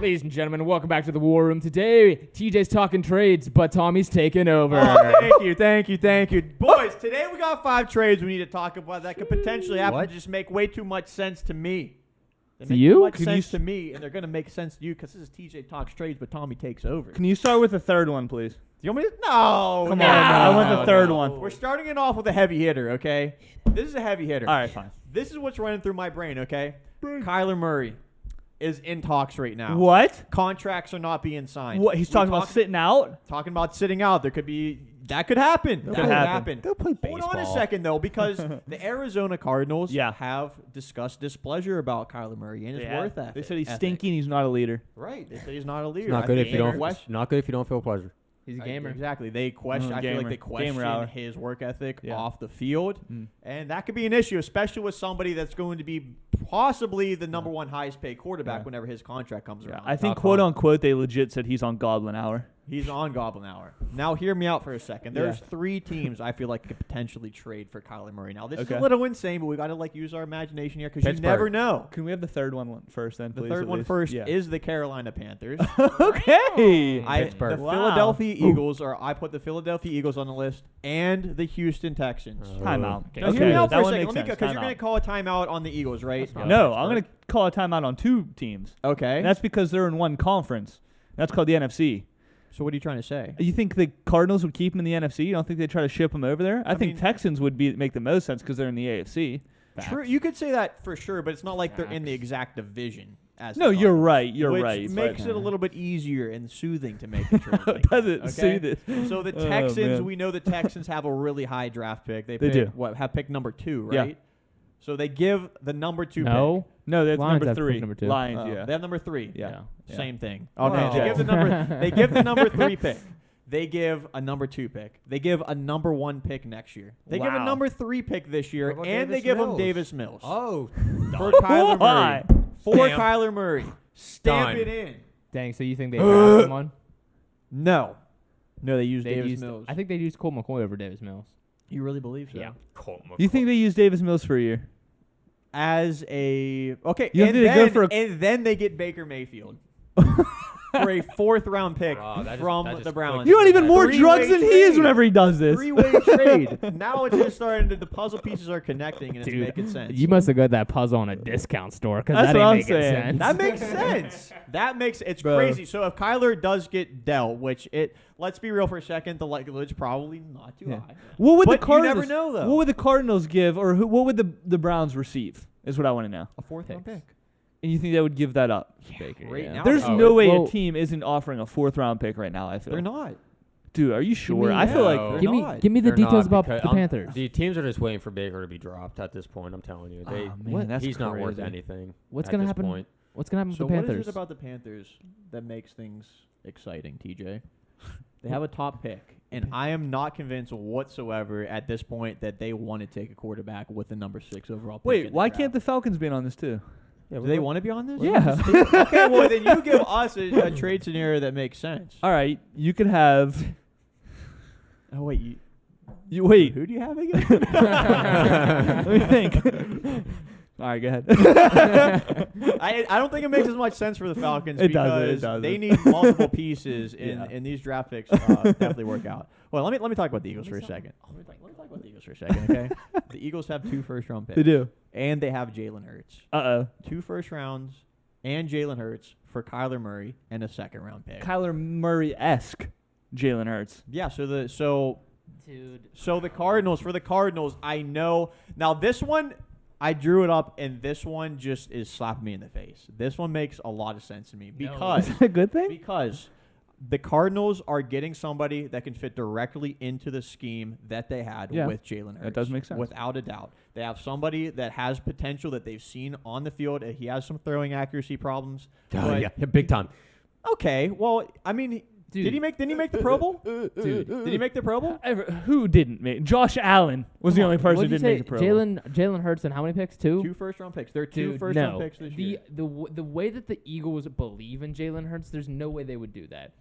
Ladies and gentlemen, welcome back to the War Room. Today, TJ's talking trades, but Tommy's taking over. Thank you. Boys, today we got 5 trades we need to talk about that could potentially happen to just make way too much sense to me. They make too much sense to me, and they're going to make sense to you because this is TJ Talks Trades, but Tommy takes over. Can you start with the third one, please? Do you want me to? No. Come on. I want the third one. We're starting it off with a heavy hitter, okay? This is a heavy hitter. All right, fine. This is what's running through my brain, okay? Kyler Murray is in talks right now. What? Contracts are not being signed. What? He's talking about sitting out? Talking about sitting out. That could happen. That could happen. Go play baseball. Hold on a second, though, because the Arizona Cardinals Yeah. have discussed displeasure about Kyler Murray and his worth ethic. They said he's stinky and he's not a leader. Right. They said he's not a leader. It's not good if you don't. Not good if you don't feel pleasure. He's a gamer. Exactly. They question. I feel like they question his work ethic off the field, and that could be an issue, especially with somebody that's going to be possibly the number 1 highest paid quarterback whenever his contract comes around. I think, quote unquote, they legit said he's on Goblin Hour. He's on Goblin Hour. Now, hear me out for a second. There's 3 teams I feel like could potentially trade for Kyler Murray. Now, this is a little insane, but we got to use our imagination here because you never know. Can we have the third one first, then? The third one first is the Carolina Panthers. Okay. The Philadelphia Eagles I put the Philadelphia Eagles on the list and the Houston Texans. Timeout. Now, hear me out for a second, because you're going to call a timeout on the Eagles, right? No, I'm going to call a timeout on 2 teams. Okay. And that's because they're in one conference. That's called the NFC. So what are you trying to say? You think the Cardinals would keep him in the NFC? You don't think they'd try to ship him over there? I think Texans would make the most sense because they're in the AFC. True, you could say that for sure, but it's not like they're in the exact division. No, you're right. Which makes it a little bit easier and soothing to make the trade. Does it soothe it? So the Texans, we know the Texans have a really high draft pick. They do. Have pick number 2, right? Yeah. So they give the number 2 pick. No, that's Lions number 3. Number 2. Lions, They have number 3. Yeah. Same thing. Okay. They give the number 3 pick. They give a number 2 pick. They give a number 1 pick next year. They give a number 3 pick this year, and they give him Davis Mills. Oh, for Kyler Murray. For Kyler Murray. Stamp it in. Dang, so you think they draft him on? No, they used Davis Mills. I think they used Colt McCoy over Davis Mills. You really believe so? Yeah. You think they used Davis Mills for a year? As a and then they get Baker Mayfield for a 4th round pick from the Browns. You want even more drugs than he is whenever he does this. 3-way trade. Now it's just starting to, the puzzle pieces are connecting and it's making sense. You must have got that puzzle on a discount store because that ain't making sense. That makes sense. It's crazy. So if Kyler does get dealt, let's be real for a second, the likelihood's probably not too high. What would but the Cardinals? You never know, though. What would the Cardinals give, or what would the Browns receive? Is what I want to know. A 4th round pick. And you think they would give that up? Baker, right now, there's no way a team isn't offering a 4th round pick right now. I feel they're not. Dude, are you sure? I feel like give me the details about the Panthers. The teams are just waiting for Baker to be dropped at this point. I'm telling you, he's not worth anything. What's gonna happen? What's gonna happen with the Panthers? What is it about the Panthers that makes things exciting, TJ? They have a top pick, and I am not convinced whatsoever at this point that they want to take a quarterback with the number 6 overall pick. Wait, why can't the Falcons be in on this too? Yeah, do they want to be on this? Yeah. Okay, well, then you give us a trade scenario that makes sense. All right, you could have... Oh, wait. You wait. Who do you have again? Let me think. All right, go ahead. I don't think it makes as much sense for the Falcons it because they need multiple pieces, and these draft picks definitely work out. Well, let me talk about the Eagles for a second. Let me talk about the Eagles for a second, okay? The Eagles have 2 first-round picks. They do. And they have Jalen Hurts. 2 first rounds and Jalen Hurts for Kyler Murray and a 2nd-round pick. Kyler Murray-esque Jalen Hurts. Yeah, so the Cardinals, I know. Now, this one, I drew it up, and this one just is slapping me in the face. This one makes a lot of sense to me because... Is that a good thing? Because the Cardinals are getting somebody that can fit directly into the scheme that they had with Jalen Hurts. That does make sense. Without a doubt. They have somebody that has potential that they've seen on the field. He has some throwing accuracy problems. Yeah, big time. Okay, well, I mean... Dude. Didn't he make the Pro Bowl? Dude. Did he make the Pro Bowl? Who didn't make? Josh Allen was the only person who didn't make the Pro Bowl. Jalen Hurts and how many picks? 2? 2 first-round picks. They're 2 first-round picks this year. The way that the Eagles believe in Jalen Hurts, there's no way they would do that.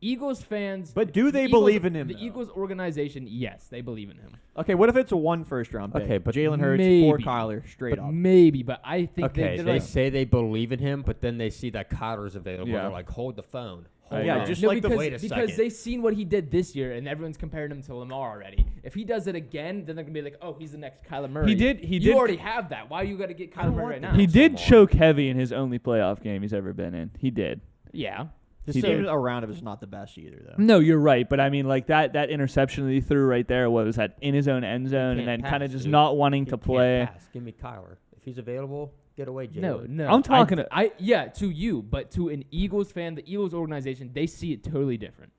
Eagles fans. But do they believe in him? The Eagles organization, yes, they believe in him. Okay, what if it's a 1 first-round pick? Okay, but Jalen Hurts maybe, or Kyler straight up. Maybe, but I think okay, they they say they believe in him, but then they see that Kyler's available. Yeah. They're like, hold the phone. Yeah, just no, like because, wait a second. because they've seen what he did this year, and everyone's comparing him to Lamar already. If he does it again, then they're gonna be like, "Oh, he's the next Kyler Murray." He did. You already have that. Why you got to get Kyler Murray right now? He did choke heavy in his only playoff game he's ever been in. He did. Yeah. The same around him is not the best either, though. No, you're right, but I mean, like that interception that he threw right there, what was that, in his own end zone, and then kind of just not wanting to play. Give me Kyler. If he's available, get away, Jalen. No. I'm talking to you, but to an Eagles fan, the Eagles organization, they see it totally different.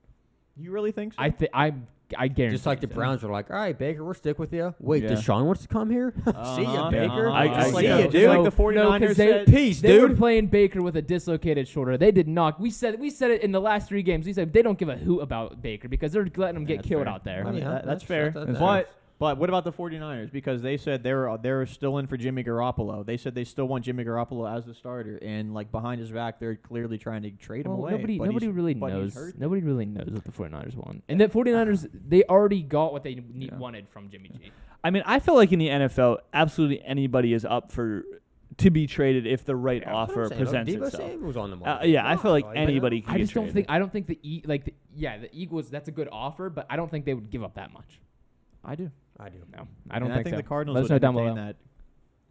You really think so? I guarantee. Just like the Browns were like, all right, Baker, we'll stick with you. Wait, Yeah. Deshaun wants to come here? See ya, Baker. I like see ya, dude. Like the 49ers said. Peace, They were dude. playing Baker with a dislocated shoulder. They did not. We said it in the last 3 games. We said they don't give a hoot about Baker because they're letting him get That's killed fair. out there. I mean, Yeah, that's fair. But what about the 49ers? Because they said they're still in for Jimmy Garoppolo. They said they still want Jimmy Garoppolo as the starter, and like behind his back, they're clearly trying to trade him away. Nobody really but knows. he's hurt. Nobody really knows what the 49ers want. And the 49ers, they already got what they wanted from Jimmy G. I mean, I feel like in the NFL, absolutely anybody is up to be traded if the right offer presents itself. Was on the market. Yeah, I feel like anybody can I get just don't traded. think. I don't think the Eagles. That's a good offer, but I don't think they would give up that much. I do. I do. No, I don't And think I think so. the Cardinals Let us would know down entertain below. that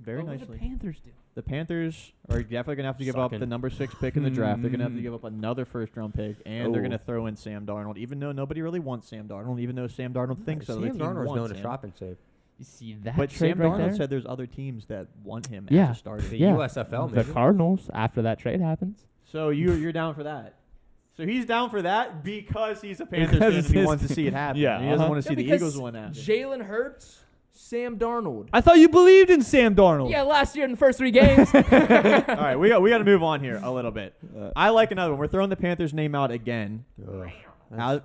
very What would nicely. the Panthers do? The Panthers are definitely going to have to give up Sucking. the number 6 pick in the draft. They're going to have to give up another first-round pick, and they're going to throw in Sam Darnold, even though nobody really wants Sam Darnold, even though Sam Darnold thinks so. Sam Darnold's known to shop and save. You see that But trade Sam right Darnold there? said there's other teams that want him Yeah. as a starter. The Yeah. USFL, the maybe. Cardinals after that trade happens. So you're down for that. So he's down for that because he's a Panthers fan Because and he his- wants to see it happen. Yeah, He doesn't want to see Yeah, the Eagles win after. Jalen Hurts, Sam Darnold. I thought you believed in Sam Darnold. Yeah, last year in the first 3 games. All right, we got to move on here a little bit. I like another one. We're throwing the Panthers name out again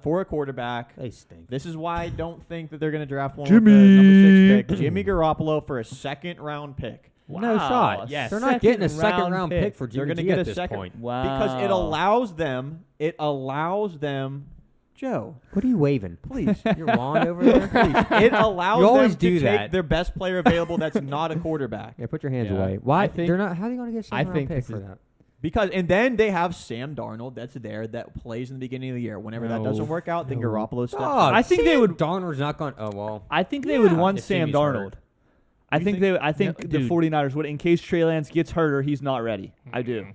for a quarterback. They stink. This is why I don't think that they're going to draft one Jimmy. with the number 6 pick. Jimmy Garoppolo for a second-round pick. No shot. Yes. They're not getting a Second second round pick for They're Jimmy gonna G get at a this second- point. Wow. Because it allows them, Joe, What are you waving? please. You're wrong over there? Please. It allows You always them do to that. take their best player available that's not a quarterback. Yeah, put your hands Yeah. away. Why? I think- They're not. How are they going to get a second round think pick this for is- that? And then they have Sam Darnold that's there that plays in the beginning of the year. Whenever that doesn't work out, then Garoppolo steps Dog, in. I think they would- Darnold's not going. Oh well. I think they would want If Sam Jimmy's Darnold. hurt. I think the dude. 49ers would, in case Trey Lance gets hurt or he's not ready. I do.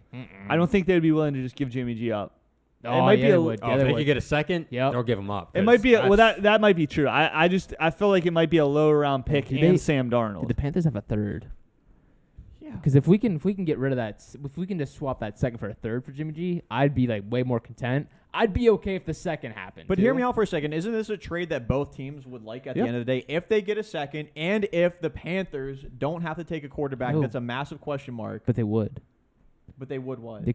I don't think they'd be willing to just give Jimmy G up. Oh, might be they a- would. Oh, Yeah, if they they would. could get a second, Yep. they'll give him up. It might be 'cause that might be true. I feel like it might be a lower round pick Do and they- Sam Did Darnold. the Panthers have a third? Yeah. Because if we can get rid of that, if we can just swap that second for a third for Jimmy G, I'd be like way more content. I'd be okay if the second happened. But too. hear me out for a second. Isn't this a trade that both teams would like at the Yep. end of the day? If they get a second, and if the Panthers don't have to take a quarterback, No. that's a massive question mark. But they would. But they would what? They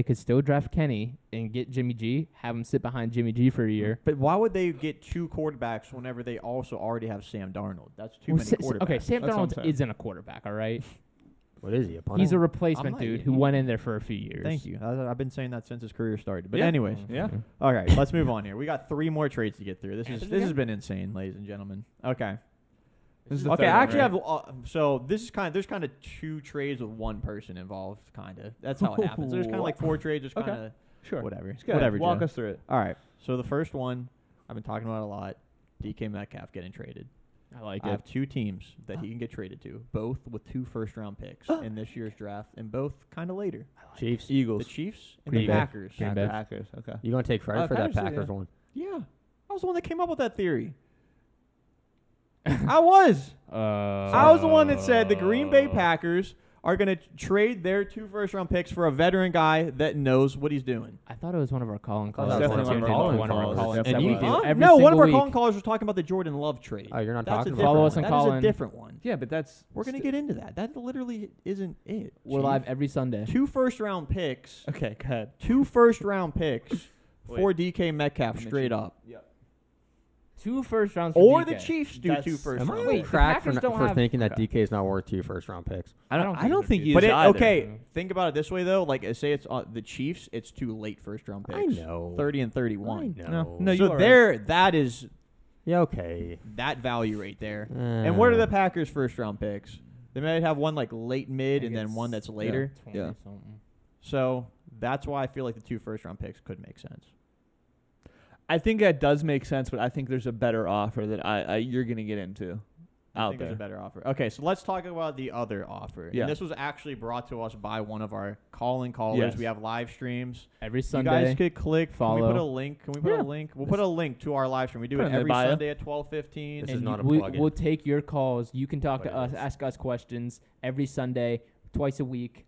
could still draft Kenny and get Jimmy G, have him sit behind Jimmy G for a year. But why would they get 2 quarterbacks whenever they also already have Sam Darnold? That's too many quarterbacks. Okay, Sam That's what I'm Darnold saying. isn't a quarterback, all right? What is he? A punter? He's a I'm replacement not- dude who went in there for a few years. Thank you. I've been saying that since his career started. But Yeah. anyways, Yeah. all right, let's move on here. We got 3 more trades to get through. This has been insane, ladies and gentlemen. Okay. This is the Okay, third I one, actually right? have. So this is there's kind of 2 trades with 1 person involved. Kind of. That's how it happens. There's kind of like 4 trades. Just Okay. kind of Sure. whatever. Go ahead. Whatever. Walk Joe. us through it. All right. So the first one I've been talking about a lot. DK Metcalf getting traded. I like I it. have 2 teams that he can get traded to, both with 2 first-round picks in this year's draft, and both kind of later. Chiefs. Eagles. The Chiefs and Green the Bay. Packers. Green Bay. Packers. Okay. You going to take credit for that Packers, Packers yeah. one? Yeah, I was the one that came up with that theory. I was. I was the one that said the Green Bay Packers are going to trade their 2 first-round picks for a veteran guy that knows what he's doing. I thought it was one of our calling thought calls. that was one of our calling calls. that Definitely we was. do Huh? every No, one of single our week. calling callers was talking about the Jordan Love trade. Oh, you're not That's talking a about different Follow one. us on That Colin. is a different one. Yeah, but that's We're going to get into that. That literally isn't it. We're Chief. live every Sunday. 2 first-round picks. okay. Go ahead. 2 first-round picks Wait. for DK Metcalf Let me straight see. up. Yep. 2 first rounds for Or DK. the Chiefs do 2 first Am rounds. I Wait, on the track Packers for don't for have- thinking that okay. DK is not worth 2 first-round picks? I don't think he is But either. okay, think about it this way though. Like, say it's the Chiefs, it's 2 late first-round picks. I know. 30 and 31. I know. No, you So are there, that is Yeah, okay. that value right there. And what are the Packers' first-round picks? They might have one like late mid and then one that's later. Yeah. So that's why I feel like the 2 first-round picks could make sense. I think that does make sense, but I think there's a better offer that you're going to get into I out think there's there. a better offer. Okay, so let's talk about the other offer. Yeah. And this was actually brought to us by one of our call-in callers. Yes. We have live streams. Every You Sunday. guys could click. follow. Can we put a link? Can we put Yeah. a link? We'll put a link to our live stream. We do Put it it in the every bio. Sunday at 12:15. This is and not a we, plug-in. we'll take your calls. You can talk But to it us, is. ask us questions every Sunday, twice a week,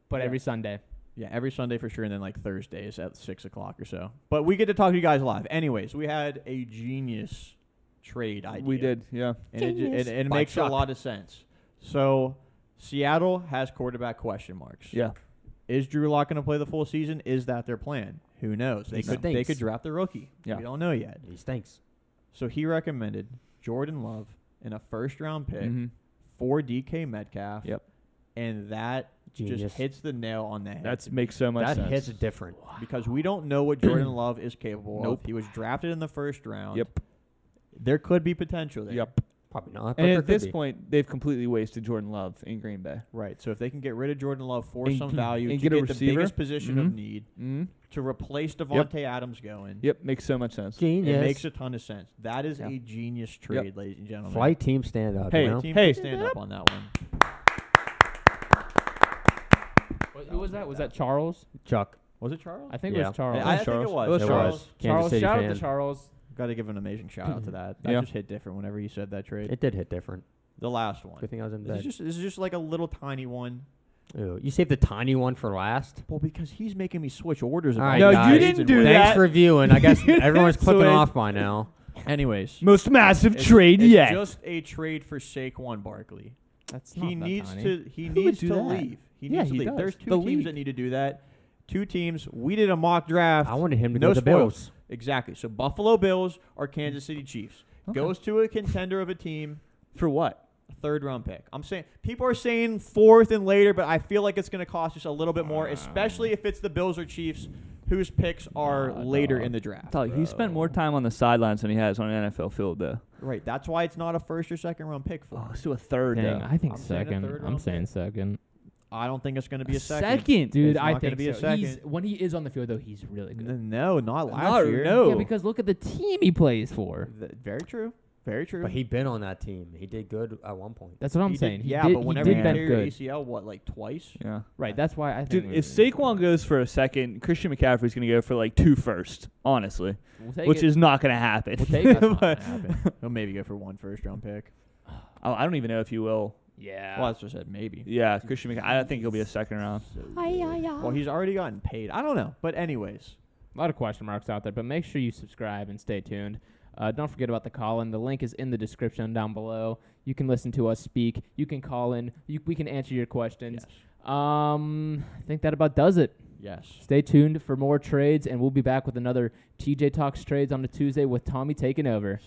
but Yeah. every Sunday. Yeah, every Sunday for sure, and then like Thursdays at 6 o'clock or so. But we get to talk to you guys live. Anyways, we had a genius trade idea. We did, yeah. And it By makes a Chuck. lot of sense. So Seattle has quarterback question marks. Yeah. Is Drew Lock going to play the full season? Is that their plan? Who knows? They He could stinks. draft a rookie. Yeah. We don't know yet. He stinks. So he recommended Jordan Love in a first-round pick Mm-hmm. for DK Metcalf. Yep. And that Genius. just hits the nail on the head. That makes so much That sense. hits different. Because we don't know what Jordan Love is capable Nope. of. He was drafted in the first round. Yep. There could be potential there. Yep. Probably not. But And there at could this be. point, they've completely wasted Jordan Love in Green Bay. Right. So if they can get rid of Jordan Love for And- some value and to get a get the receiver. biggest position of Mhm. need, Mm-hmm. to replace Devontae Adams going, Yep, makes so much sense. Genius. it makes a ton of sense. That is Yeah. a genius trade, ladies and gentlemen. Flight team stand up. Hey, you know? Team hey. can stand up on that one. Who was that? Was that Charles? Chuck. Was it Charles? I think it Yeah. was Charles. I think Charles. it was. It was It Charles. was. Kansas Charles, City shout out fan. to Charles. Got to give an amazing shout out to that. That Yeah. just hit different whenever you said that trade. It did hit different. The last one. Good thing I was in This bed. is just like a little tiny one. Ew, you saved the tiny one for last. Well, because he's making me switch orders. All about right, No, you guys. didn't do Thanks that. for viewing. I guess everyone's clicking Sweet. off by now. Anyways, Most massive it's- trade it's yet. just a trade for Saquon Barkley. That's He not that needs tiny. to. He Who would needs do to that? leave. He Yeah, needs to he leave. does. There's 2 The teams league. that need to do that. 2 teams. We did a mock draft. I wanted him to No go to the spoils. Bills. Exactly. So Buffalo Bills or Kansas City Chiefs. Okay. Goes to a contender of a team. For what? 3rd-round pick. I'm saying people are saying 4th and later, but I feel like it's going to cost us a little bit more, especially if it's the Bills or Chiefs, whose picks are later in the draft. He spent more time on the sidelines than he has on an NFL field, though. Right. That's why it's not a 1st or 2nd-round pick for Oh, him. let's do a third, Dang, though. I think I'm saying a second. third I'm round saying pick. second. I don't think it's going to be a second. Second. Dude, It's I not gonna think be a so. He's, second. when he is on the field, though, he's really good. No, not last No, year. no. Yeah, because look at the team he plays for. Very true. Very true. But he'd been on that team. He did good at one point. That's what I'm He saying. did, He yeah, did, but he whenever did you been tear your good. ACL, like twice? Yeah. Right, that's why I Dude, think. if Saquon goes for a second, Christian McCaffrey's going to go for like 2 first, honestly, we'll take which it. is not going to happen. We'll take it. That's not But- gonna happen. He'll maybe go for 1 first-round pick. Oh, I don't even know if you will. Yeah. Well, that's just said maybe. Yeah, Christian McCaffrey. I don't think he'll be a second round. Well, he's already gotten paid. I don't know. But anyways. A lot of question marks out there, but make sure you subscribe and stay tuned. Don't forget about the call-in. The link is in the description down below. You can listen to us speak. You can call in. We can answer your questions. Yes. I think that about does it. Yes. Stay tuned for more trades, and we'll be back with another TJ Talks Trades on a Tuesday with Tommy taking over.